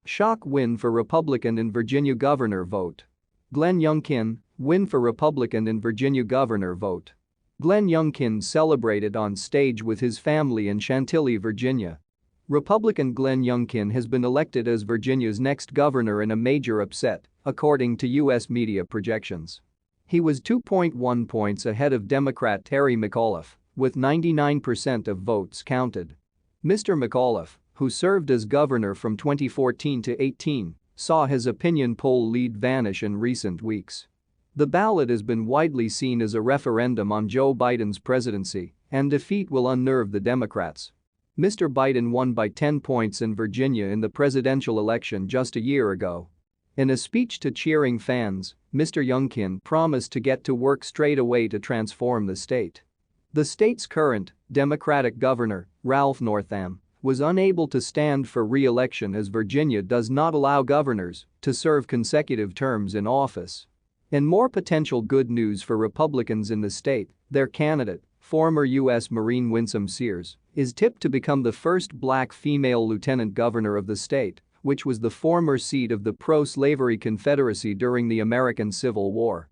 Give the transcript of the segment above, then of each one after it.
Shock win for Republican in Virginia governor vote. Glenn Youngkin, win for Republican in Virginia governor vote. Glenn Youngkin celebrated on stage with his family in Chantilly, Virginia. Republican Glenn Youngkin has been elected as Virginia's next governor in a major upset, according to U.S. media projections. He was 2.1 points ahead of Democrat Terry McAuliffe, with 99% of votes counted. Mr. McAuliffe, who served as governor from 2014 to 18, saw his opinion poll lead vanish in recent weeks. The ballot has been widely seen as a referendum on Joe Biden's presidency, and defeat will unnerve the Democrats. Mr. Biden won by 10 points in Virginia in the presidential election just a year ago. In a speech to cheering fans, Mr. Youngkin promised to get to work straight away to transform the state. The state's current Democratic governor, Ralph Northam, was unable to stand for re-election as Virginia does not allow governors to serve consecutive terms in office. In more potential good news for Republicans in the state, their candidate, former U.S. Marine Winsome Sears, is tipped to become the first black female lieutenant governor of the state, which was the former seat of the pro-slavery Confederacy during the American Civil War.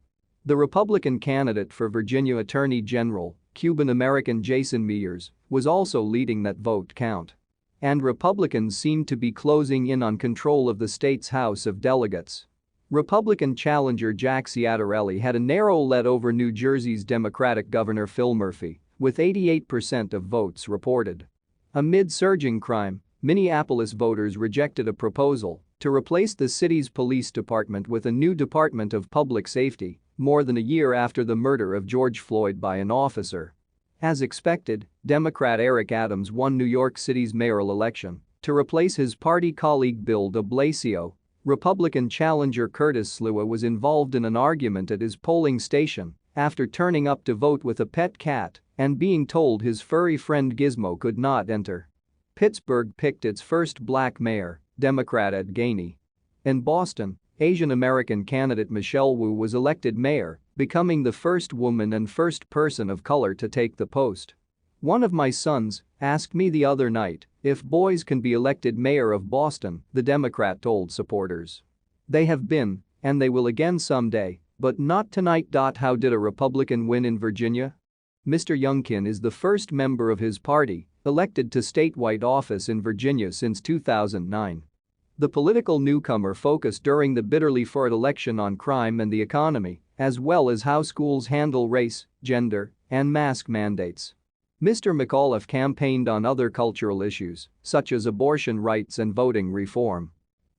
The Republican candidate for Virginia Attorney General, Cuban-American Jason Meyers, was also leading that vote count. And Republicans seem to be closing in on control of the state's House of Delegates. Republican challenger Jack Ciattarelli had a narrow lead over New Jersey's Democratic Governor Phil Murphy, with 88% of votes reported. Amid surging crime, Minneapolis voters rejected a proposal to replace the city's police department with a new Department of Public Safety, more than a year after the murder of George Floyd by an officer. As expected, Democrat Eric Adams won New York City's mayoral election to replace his party colleague Bill de Blasio. Republican challenger Curtis Sliwa was involved in an argument at his polling station after turning up to vote with a pet cat and being told his furry friend Gizmo could not enter. Pittsburgh picked its first black mayor, Democrat Ed Gainey. In Boston, Asian-American candidate Michelle Wu was elected mayor, becoming the first woman and first person of color to take the post. "One of my sons asked me the other night if boys can be elected mayor of Boston," the Democrat told supporters. "They have been, and they will again someday, but not tonight." How did a Republican win in Virginia? Mr. Youngkin is the first member of his party elected to statewide office in Virginia since 2009. The political newcomer focused during the bitterly fought election on crime and the economy, as well as how schools handle race, gender, and mask mandates. Mr. McAuliffe campaigned on other cultural issues, such as abortion rights and voting reform.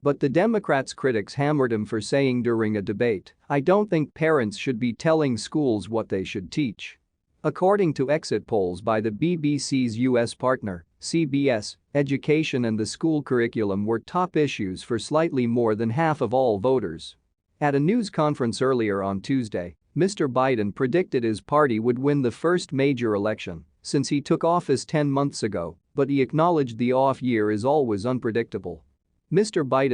But the Democrats' critics hammered him for saying during a debate, "I don't think parents should be telling schools what they should teach." According to exit polls by the BBC's U.S. partner, CBS, education and the school curriculum were top issues for slightly more than half of all voters. At a news conference earlier on Tuesday, Mr. Biden predicted his party would win the first major election since he took office 10 months ago, but he acknowledged the off year is always unpredictable. Mr. Biden